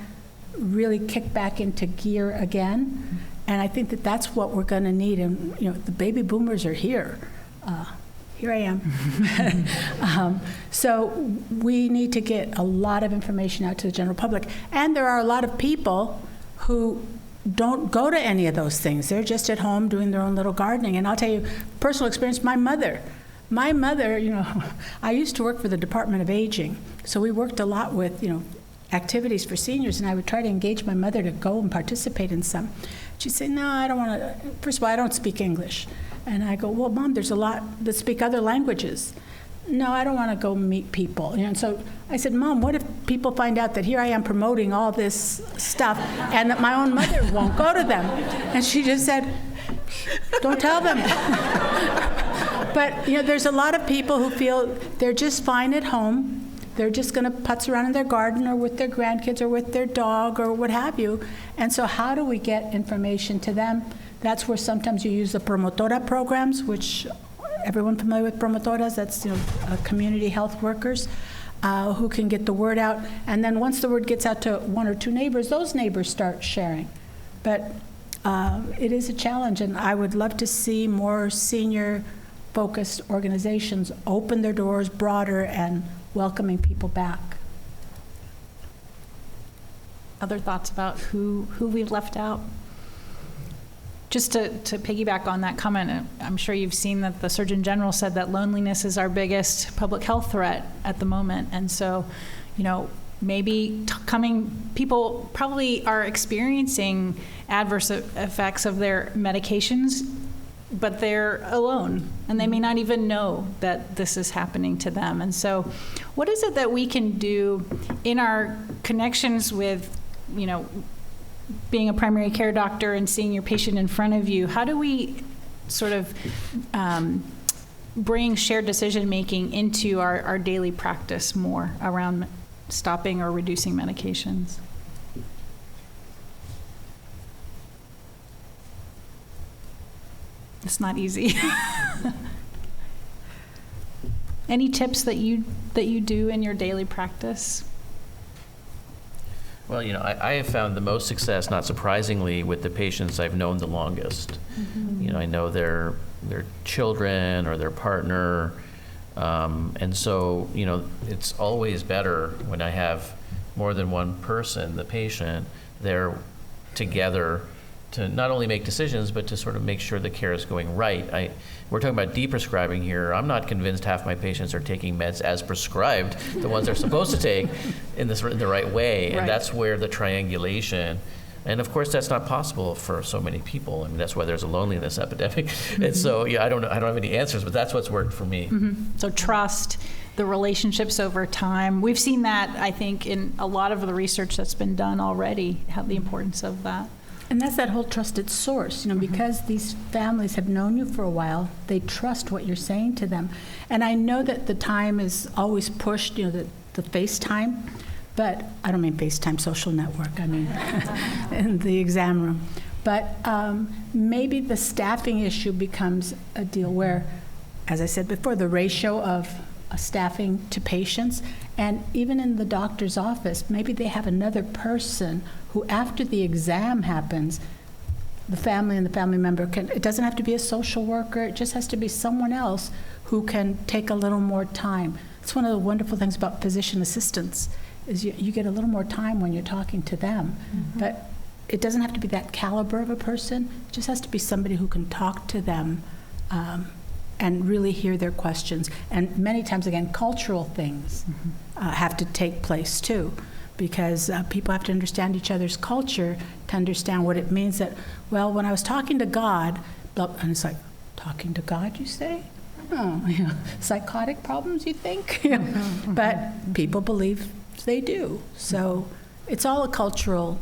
[SPEAKER 5] really kick back into gear again. And I think that that's what we're going to need. And the baby boomers are here. Here I am. So we need to get a lot of information out to the general public. And there are a lot of people who don't go to any of those things. They're just at home doing their own little gardening. And I'll tell you, personal experience, my mother, I used to work for the Department of Aging. So we worked a lot with, activities for seniors, and I would try to engage my mother to go and participate in some. She'd say, no, I don't want to. First of all, I don't speak English. And I go, well, Mom, there's a lot that speak other languages. No, I don't want to go meet people. And so I said, Mom, what if people find out that here I am promoting all this stuff and that my own mother won't go to them? And she just said, don't tell them. But there's a lot of people who feel they're just fine at home. They're just going to putz around in their garden or with their grandkids or with their dog or what have you. And so how do we get information to them? That's where sometimes you use the promotora programs, which everyone familiar with promotoras? That's community health workers who can get the word out. And then once the word gets out to one or two neighbors, those neighbors start sharing. But it is a challenge, and I would love to see more senior-focused organizations open their doors broader and welcoming people back.
[SPEAKER 2] Other thoughts about who we've left out? Just to piggyback on that comment, I'm sure you've seen that the Surgeon General said that loneliness is our biggest public health threat at the moment. And so, maybe people probably are experiencing adverse effects of their medications, but they're alone, and they may not even know that this is happening to them. And so what is it that we can do in our connections with, being a primary care doctor and seeing your patient in front of you? How do we sort of bring shared decision-making into our daily practice more around stopping or reducing medications? It's not easy. Any tips that you do in your daily practice?
[SPEAKER 4] Well, I have found the most success, not surprisingly, with the patients I've known the longest. I know their children or their partner, and so, it's always better when I have more than one person, the patient, there together to not only make decisions, but to sort of make sure the care is going right. We're talking about deprescribing here. I'm not convinced half my patients are taking meds as prescribed, the ones they're supposed to take in the right way.
[SPEAKER 2] Right.
[SPEAKER 4] And that's where the triangulation, and of course that's not possible for so many people. I mean, that's why there's a loneliness epidemic. And so, I don't have any answers, but that's what's worked for me.
[SPEAKER 2] So trust, the relationships over time. We've seen that, I think, in a lot of the research that's been done already, how the importance of that.
[SPEAKER 5] And that's that whole trusted source, because these families have known you for a while, they trust what you're saying to them. And I know that the time is always pushed, the FaceTime, but I don't mean FaceTime social network, I mean in the exam room. But maybe the staffing issue becomes a deal where, as I said before, the ratio of staffing to patients, and even in the doctor's office, maybe they have another person who, after the exam happens, the family and the family member it doesn't have to be a social worker, it just has to be someone else who can take a little more time. It's one of the wonderful things about physician assistants, is you get a little more time when you're talking to them. But it doesn't have to be that caliber of a person, it just has to be somebody who can talk to them and really hear their questions. And many times, again, cultural things have to take place too, because people have to understand each other's culture to understand what it means that, well, when I was talking to God, and it's like, talking to God, you say? Oh, psychotic problems, you think? But people believe they do. So it's all a cultural,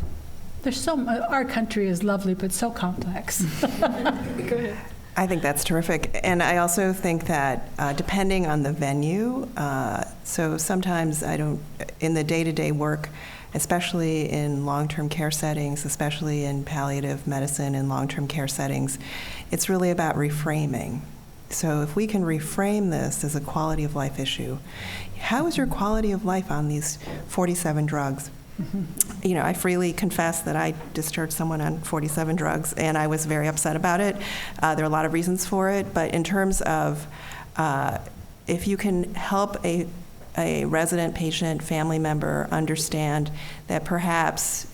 [SPEAKER 5] our country is lovely, but so complex. Go ahead.
[SPEAKER 3] I think that's terrific. And I also think that depending on the venue, so sometimes in the day-to-day work, especially in long-term care settings, especially in palliative medicine and long-term care settings, it's really about reframing. So if we can reframe this as a quality of life issue, how is your quality of life on these 47 drugs? I freely confess that I discharged someone on 47 drugs, and I was very upset about it. There are a lot of reasons for it, but in terms of if you can help a resident, patient, family member understand that perhaps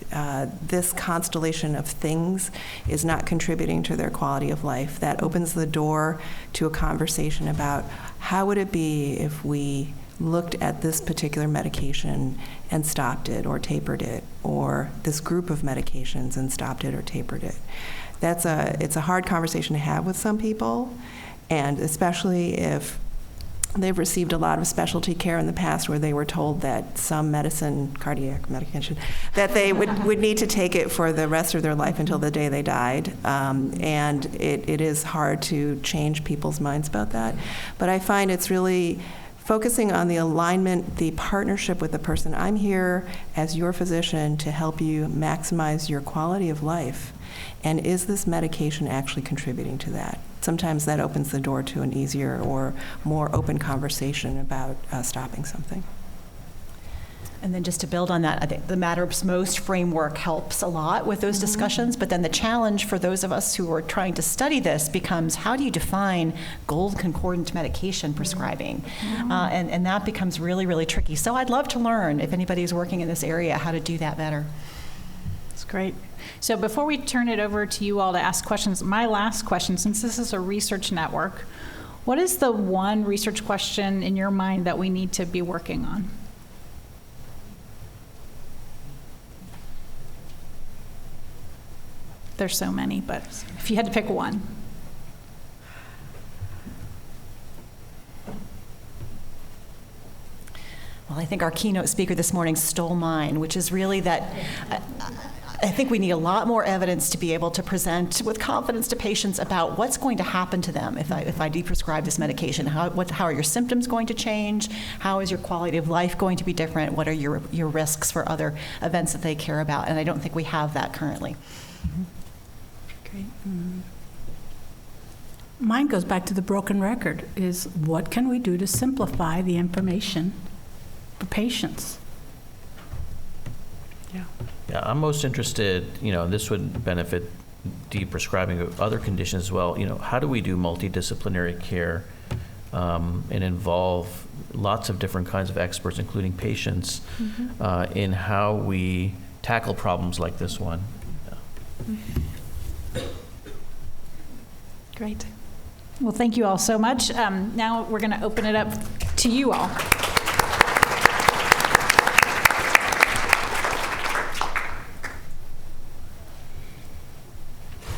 [SPEAKER 3] this constellation of things is not contributing to their quality of life, that opens the door to a conversation about how would it be if we looked at this particular medication and stopped it or tapered it, or this group of medications and stopped it or tapered it. It's a hard conversation to have with some people, and especially if they've received a lot of specialty care in the past where they were told that some cardiac medication, that they would need to take it for the rest of their life until the day they died. And it is hard to change people's minds about that. But I find it's really focusing on the alignment, the partnership with the person. I'm here as your physician to help you maximize your quality of life. And is this medication actually contributing to that? Sometimes that opens the door to an easier or more open conversation about stopping something.
[SPEAKER 6] And then just to build on that, I think the Matters Most framework helps a lot with those discussions, but then the challenge for those of us who are trying to study this becomes, how do you define gold concordant medication prescribing? And that becomes really, really tricky. So I'd love to learn, if anybody's working in this area, how to do that better.
[SPEAKER 2] That's great. So before we turn it over to you all to ask questions, my last question, since this is a research network, what is the one research question in your mind that we need to be working on? There's so many, but if you had to pick one.
[SPEAKER 6] Well, I think our keynote speaker this morning stole mine, which is really that I think we need a lot more evidence to be able to present with confidence to patients about what's going to happen to them if I deprescribe this medication. How are your symptoms going to change? How is your quality of life going to be different? What are your risks for other events that they care about? And I don't think we have that currently.
[SPEAKER 5] Great. mine goes back to the broken record, is what can we do to simplify the information for patients?
[SPEAKER 4] Yeah, I'm most interested, this would benefit deprescribing of other conditions as well. How do we do multidisciplinary care and involve lots of different kinds of experts, including patients, in how we tackle problems like this one?
[SPEAKER 2] Great. Well, thank you all so much. Now we're going to open it up to you all.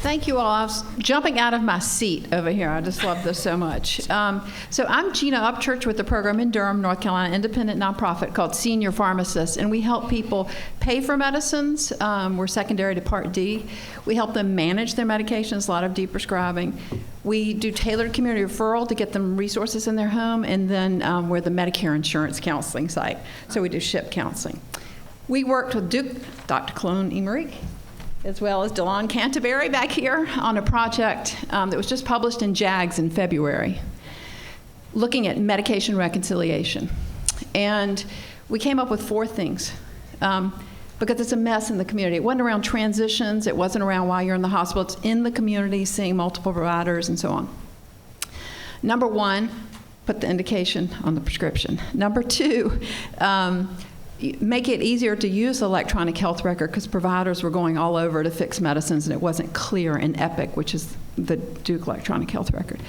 [SPEAKER 7] Thank you all. I was jumping out of my seat over here. I just love this so much. So I'm Gina Upchurch with the program in Durham, North Carolina, independent nonprofit called Senior Pharmacists, and we help people pay for medicines. We're secondary to Part D. We help them manage their medications, a lot of deprescribing. We do tailored community referral to get them resources in their home, and then we're the Medicare insurance counseling site, so we do SHIP counseling. We worked with Dr. Clone Emmerich, as well as Delon Canterbury back here on a project that was just published in JAGS in February, looking at medication reconciliation. And we came up with 4 things, because it's a mess in the community. It wasn't around transitions, it wasn't around while you're in the hospital, it's in the community, seeing multiple providers and so on. Number 1, put the indication on the prescription. Number 2, make it easier to use the electronic health record, because providers were going all over to fix medicines and it wasn't clear in EPIC, which is the Duke electronic health record.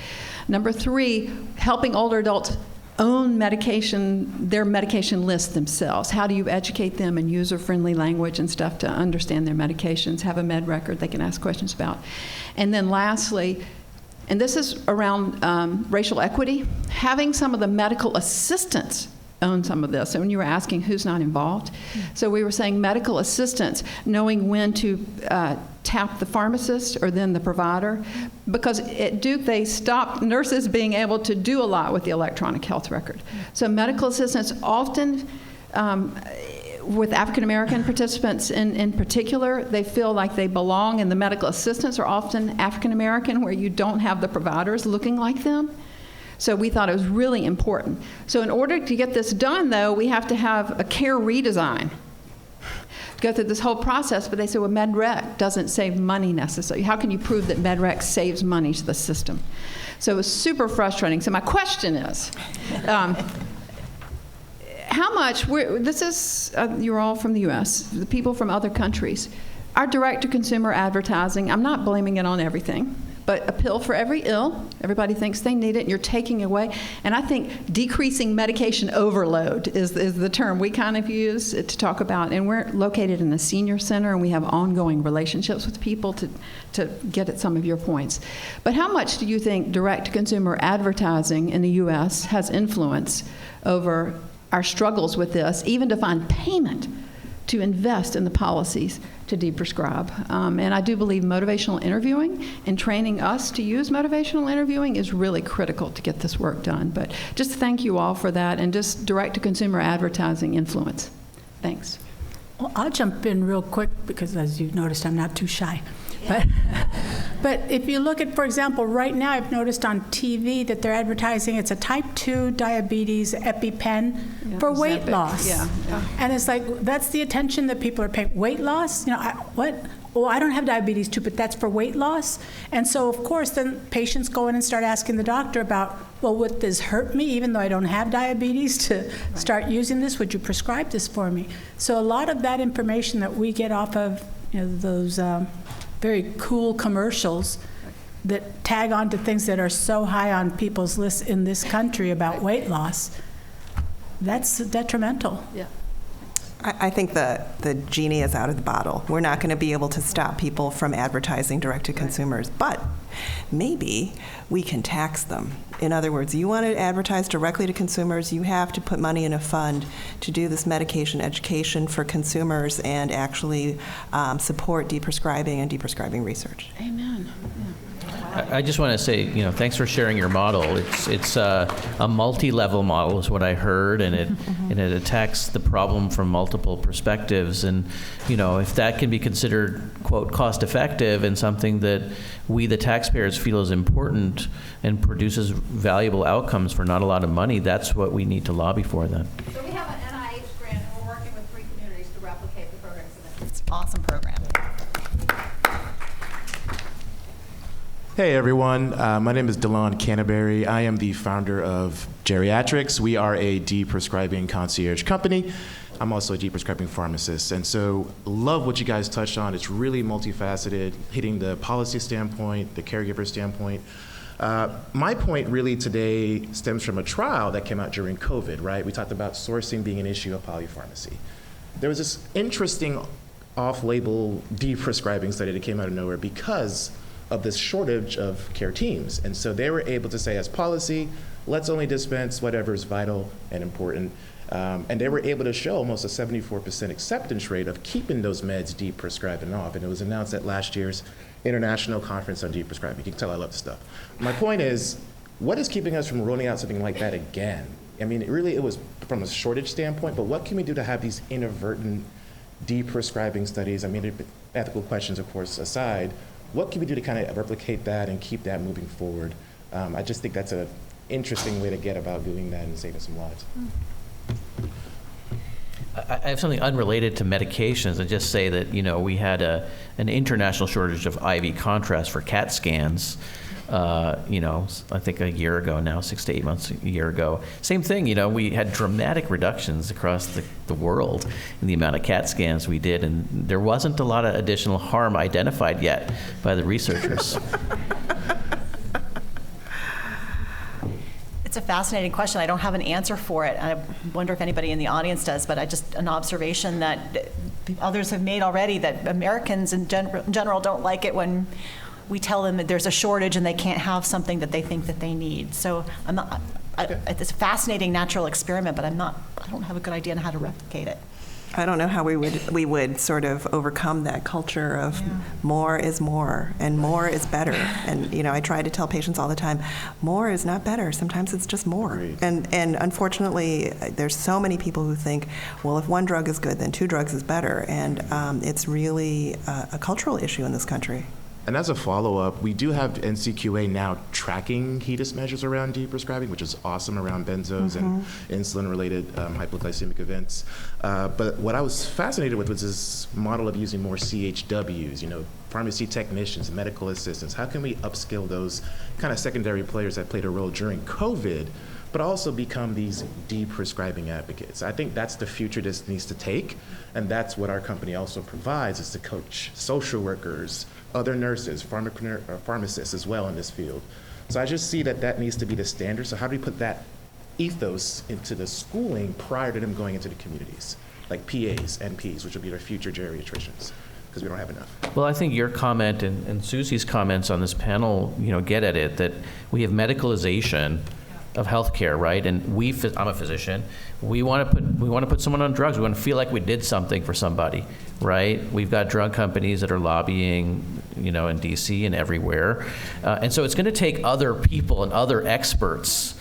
[SPEAKER 7] Number 3, helping older adults own their medication list themselves. How do you educate them in user-friendly language and stuff to understand their medications, have a med record they can ask questions about. And then lastly, and this is around racial equity, having some of the medical assistants own some of this. And when you were asking who's not involved, so we were saying medical assistants knowing when to tap the pharmacist or then the provider, because at Duke they stopped nurses being able to do a lot with the electronic health record. So medical assistants often, with African American participants in particular, they feel like they belong, and the medical assistants are often African American, where you don't have the providers looking like them. So we thought it was really important. So in order to get this done, though, we have to have a care redesign. Go through this whole process, but they say, well, MedRec doesn't save money necessarily. How can you prove that MedRec saves money to the system? So it was super frustrating. So my question is, how much, this is, you're all from the U.S., the people from other countries, our direct-to-consumer advertising, I'm not blaming it on everything, but a pill for every ill, everybody thinks they need it, and you're taking away. And I think decreasing medication overload is the term we kind of use to talk about. And we're located in a senior center, and we have ongoing relationships with people to get at some of your points. But how much do you think direct-to-consumer advertising in the U.S. has influence over our struggles with this, even to find payment to invest in the policies to deprescribe? And I do believe motivational interviewing and training us to use motivational interviewing is really critical to get this work done. But just thank you all for that, and just direct-to-consumer advertising influence. Thanks.
[SPEAKER 5] Well, I'll jump in real quick, because as you've noticed, I'm not too shy. But if you look at, for example, right now I've noticed on TV that they're advertising it's a type 2 diabetes EpiPen for weight loss. Yeah. And it's like, that's the attention that people are paying. Weight loss? What? Well, I don't have diabetes too, but that's for weight loss? And so, of course, then patients go in and start asking the doctor about, well, would this hurt me even though I don't have diabetes to start using this? Would you prescribe this for me? So a lot of that information that we get off of those very cool commercials that tag on to things that are so high on people's lists in this country about weight loss, that's detrimental.
[SPEAKER 7] Yeah.
[SPEAKER 3] I think the genie is out of the bottle. We're not going to be able to stop people from advertising direct to consumers, but maybe we can tax them. In other words, you want to advertise directly to consumers, you have to put money in a fund to do this medication education for consumers and actually support deprescribing and deprescribing research.
[SPEAKER 7] Amen.
[SPEAKER 4] I just want to say, thanks for sharing your model. It's a multi-level model is what I heard, and it attacks the problem from multiple perspectives. And if that can be considered, quote, cost-effective and something that we, the taxpayers, feel is important and produces valuable outcomes for not a lot of money, that's what we need to lobby for then.
[SPEAKER 8] So we have an NIH grant, and we're working with 3 communities to replicate the program.
[SPEAKER 6] It's an awesome program.
[SPEAKER 9] Hey everyone, my name is DeLon Canterbury. I am the founder of Geriatrics. We are a de-prescribing concierge company. I'm also a de-prescribing pharmacist. And so love what you guys touched on. It's really multifaceted, hitting the policy standpoint, the caregiver standpoint. My point really today stems from a trial that came out during COVID, right? We talked about sourcing being an issue of polypharmacy. There was this interesting off-label de-prescribing study that came out of nowhere because of this shortage of care teams. And so they were able to say, as policy, let's only dispense whatever is vital and important. And they were able to show almost a 74% acceptance rate of keeping those meds de-prescribed and off. And it was announced at last year's International Conference on De-Prescribing. You can tell I love this stuff. My point is, what is keeping us from rolling out something like that again? I mean, it was from a shortage standpoint, but what can we do to have these inadvertent de-prescribing studies? I mean, ethical questions, of course, aside, what can we do to kind of replicate that and keep that moving forward? I just think that's an interesting way to get about doing that and saving some lives.
[SPEAKER 4] I have something unrelated to medications. I just say that, we had an international shortage of IV contrast for CAT scans, I think a year ago now, 6 to 8 months, a year ago. Same thing, we had dramatic reductions across the world in the amount of CAT scans we did, and there wasn't a lot of additional harm identified yet by the researchers.
[SPEAKER 6] It's a fascinating question. I don't have an answer for it. I wonder if anybody in the audience does, but an observation that others have made already, that Americans in general don't like it when we tell them that there's a shortage and they can't have something that they think that they need. So it's a fascinating natural experiment, but I don't have a good idea on how to replicate it.
[SPEAKER 3] I don't know how we would sort of overcome that culture of more is more and more is better. And I try to tell patients all the time, more is not better. Sometimes it's just more. Right. And unfortunately, there's so many people who think, well, if one drug is good, then 2 drugs is better. And it's really a cultural issue in this country.
[SPEAKER 9] And as a follow-up, we do have NCQA now tracking HEDIS measures around de-prescribing, which is awesome, around benzos and insulin-related hypoglycemic events. But what I was fascinated with was this model of using more CHWs, pharmacy technicians, medical assistants. How can we upskill those kind of secondary players that played a role during COVID, but also become these de-prescribing advocates? I think that's the future this needs to take, and that's what our company also provides, is to coach social workers, other nurses, pharmacists as well in this field. So I just see that needs to be the standard. So how do we put that ethos into the schooling prior to them going into the communities, like PAs, NPs, which will be their future geriatricians, because we don't have enough.
[SPEAKER 4] Well, I think your comment and Susie's comments on this panel, get at it, that we have medicalization of healthcare, right? And I'm a physician. We want to put someone on drugs. We want to feel like we did something for somebody, right? We've got drug companies that are lobbying, in DC and everywhere, and so it's going to take other people and other experts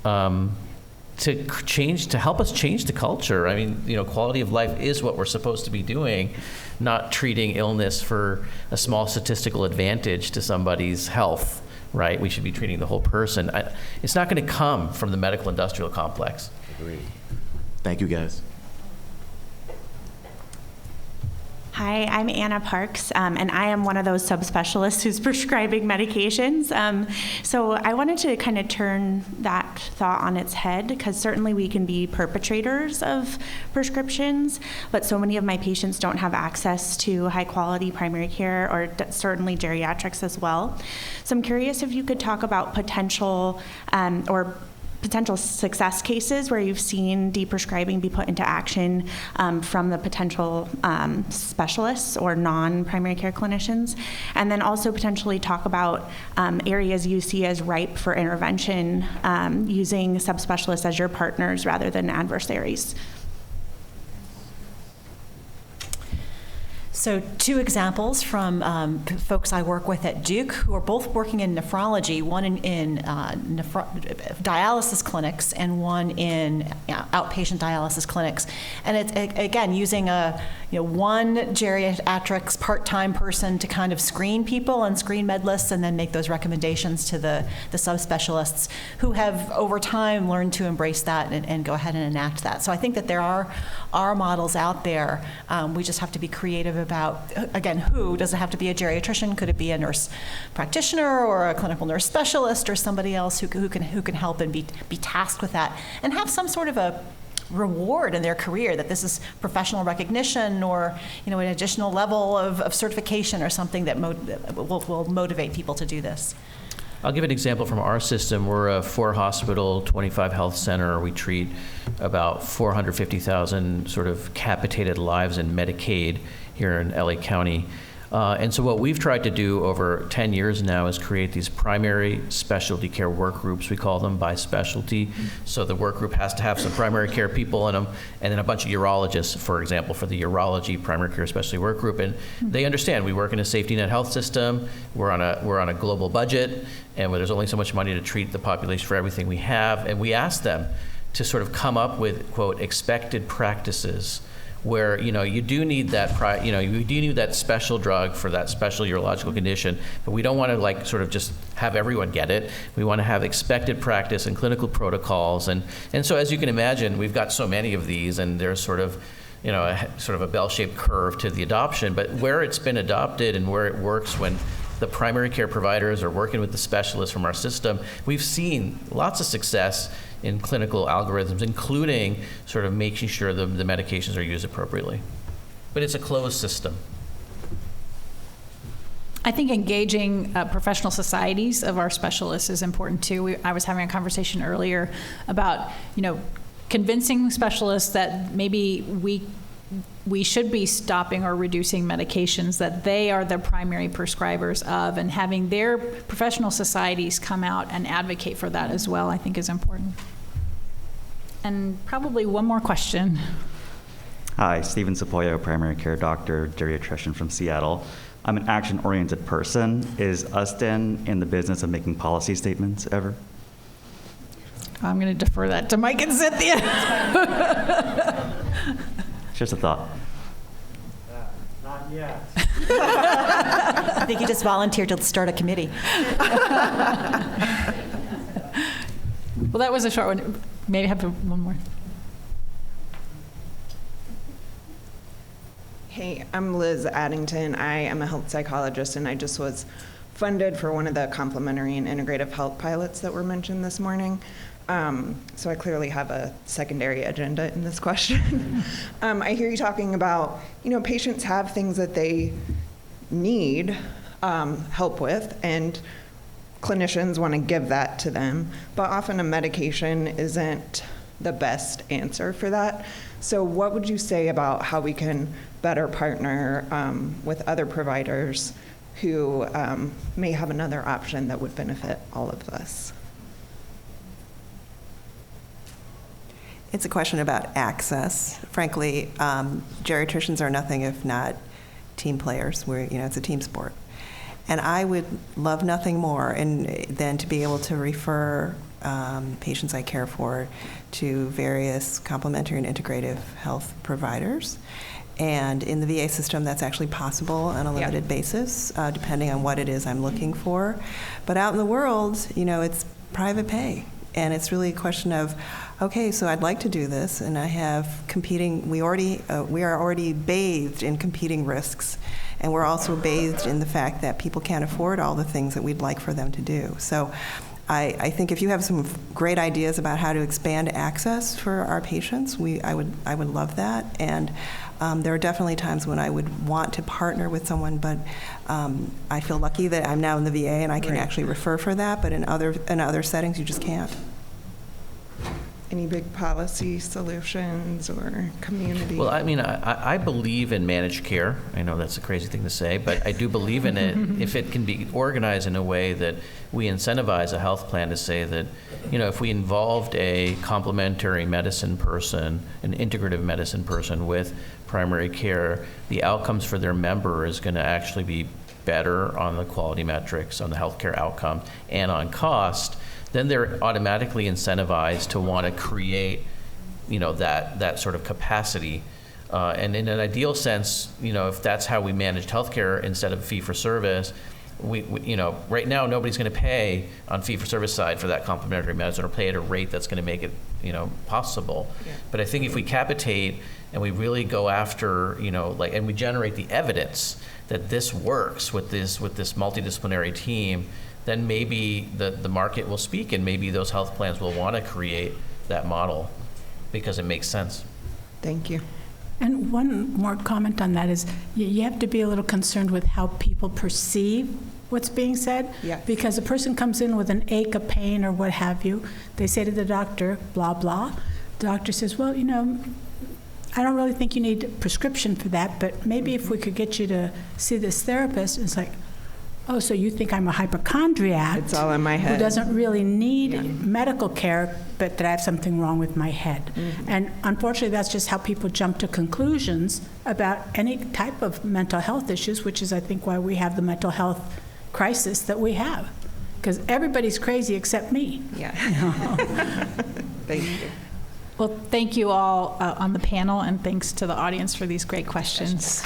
[SPEAKER 4] to help us change the culture. I mean, quality of life is what we're supposed to be doing, not treating illness for a small statistical advantage to somebody's health. Right? We should be treating the whole person. It's not going to come from the medical industrial complex.
[SPEAKER 9] Agreed. Thank you, guys.
[SPEAKER 10] Hi, I'm Anna Parks, and I am one of those subspecialists who's prescribing medications. So I wanted to kind of turn that thought on its head, because certainly we can be perpetrators of prescriptions, but so many of my patients don't have access to high-quality primary care, or certainly geriatrics as well. So I'm curious if you could talk about potential success cases where you've seen de-prescribing be put into action from the potential specialists or non-primary care clinicians, and then also potentially talk about areas you see as ripe for intervention using subspecialists as your partners rather than adversaries.
[SPEAKER 6] So 2 examples from folks I work with at Duke who are both working in nephrology, one in dialysis clinics and one in outpatient dialysis clinics. And it's, again, using one geriatrics part-time person to kind of screen people and screen med lists and then make those recommendations to the subspecialists who have over time learned to embrace that and go ahead and enact that. So I think that there are models out there. We just have to be creative about, again, who. Does it have to be a geriatrician? Could it be a nurse practitioner or a clinical nurse specialist or somebody else who can help and be tasked with that and have some sort of a reward in their career, that this is professional recognition or an additional level of certification or something that will motivate people to do this.
[SPEAKER 4] I'll give an example from our system. We're a 4-hospital, 25 health center. We treat about 450,000 sort of capitated lives in Medicaid here in LA County. And so what we've tried to do over 10 years now is create these primary specialty care work groups, we call them, by specialty. So the work group has to have some primary care people in them, and then a bunch of urologists, for example, for the urology primary care specialty work group. And they understand we work in a safety net health system, we're on a global budget, and there's only so much money to treat the population for everything we have. And we ask them to sort of come up with, quote, expected practices where you do need that you do need that special drug for that special urological condition, but we don't want to sort of just have everyone get it. We want to have expected practice and clinical protocols, and so as you can imagine, we've got so many of these, and there's sort of a bell-shaped curve to the adoption. But where it's been adopted and where it works when the primary care providers are working with the specialists from our system, we've seen lots of success in clinical algorithms, including sort of making sure the medications are used appropriately. But it's a closed system.
[SPEAKER 2] I think engaging professional societies of our specialists is important too. I was having a conversation earlier about, convincing specialists that maybe we should be stopping or reducing medications that they are the primary prescribers of, and having their professional societies come out and advocate for that as well, I think is important. And probably one more question.
[SPEAKER 11] Hi, Stephen Sapoyo, primary care doctor, geriatrician from Seattle. I'm an action-oriented person. Is USDEN in the business of making policy statements ever?
[SPEAKER 2] I'm going to defer that to Mike and Cynthia.
[SPEAKER 11] Just a thought.
[SPEAKER 12] Not yet.
[SPEAKER 6] I think you just volunteered to start a committee.
[SPEAKER 2] Well, that was a short one. Maybe have one more.
[SPEAKER 13] Hey, I'm Liz Addington. I am a health psychologist, and I just was funded for one of the complementary and integrative health pilots that were mentioned this morning. So I clearly have a secondary agenda in this question. I hear you talking about, patients have things that they need help with, and clinicians want to give that to them, but often a medication isn't the best answer for that. So what would you say about how we can better partner with other providers who may have another option that would benefit all of us?
[SPEAKER 3] It's a question about access. Frankly, geriatricians are nothing if not team players. It's a team sport. And I would love nothing more than to be able to refer patients I care for to various complementary and integrative health providers. And in the VA system, that's actually possible on a limited basis, depending on what it is I'm looking for. But out in the world, it's private pay. And it's really a question of, okay, so I'd like to do this, and I have competing. We are already bathed in competing risks, and we're also bathed in the fact that people can't afford all the things that we'd like for them to do. So, I think if you have some great ideas about how to expand access for our patients, I would love that. And there are definitely times when I would want to partner with someone, but I feel lucky that I'm now in the VA and I can actually refer for that. But in other settings, you just can't.
[SPEAKER 13] any big policy solutions or community?
[SPEAKER 4] Well, I mean, I believe in managed care. I know that's a crazy thing to say, but I do believe in it if it can be organized in a way that we incentivize a health plan to say that, if we involved a complementary medicine person, an integrative medicine person with primary care, the outcomes for their member is going to actually be better on the quality metrics, on the healthcare outcome, and on cost. Then they're automatically incentivized to want to create, that sort of capacity. And in an ideal sense, if that's how we managed healthcare instead of fee-for-service, we right now nobody's going to pay on fee-for-service side for that complementary medicine or pay at a rate that's going to make it, possible. Yeah. But I think if we capitate and we really go after, and we generate the evidence that this works with this multidisciplinary team, then maybe the market will speak, and maybe those health plans will want to create that model because it makes sense.
[SPEAKER 13] Thank you.
[SPEAKER 5] And one more comment on that is you have to be a little concerned with how people perceive what's being said.
[SPEAKER 13] Yes.
[SPEAKER 5] Because a person comes in with an ache, a pain, or what have you. They say to the doctor, blah, blah. The doctor says, well, I don't really think you need a prescription for that, but maybe if we could get you to see this therapist. It's like, oh, so you think I'm a hypochondriac?
[SPEAKER 13] It's all in my head.
[SPEAKER 5] Who doesn't really need medical care, but that I have something wrong with my head. Mm-hmm. And unfortunately, that's just how people jump to conclusions about any type of mental health issues, which is, I think, why we have the mental health crisis that we have. Because everybody's crazy except me.
[SPEAKER 13] Yeah. Thank you.
[SPEAKER 2] Well, thank you all on the panel, and thanks to the audience for these great questions.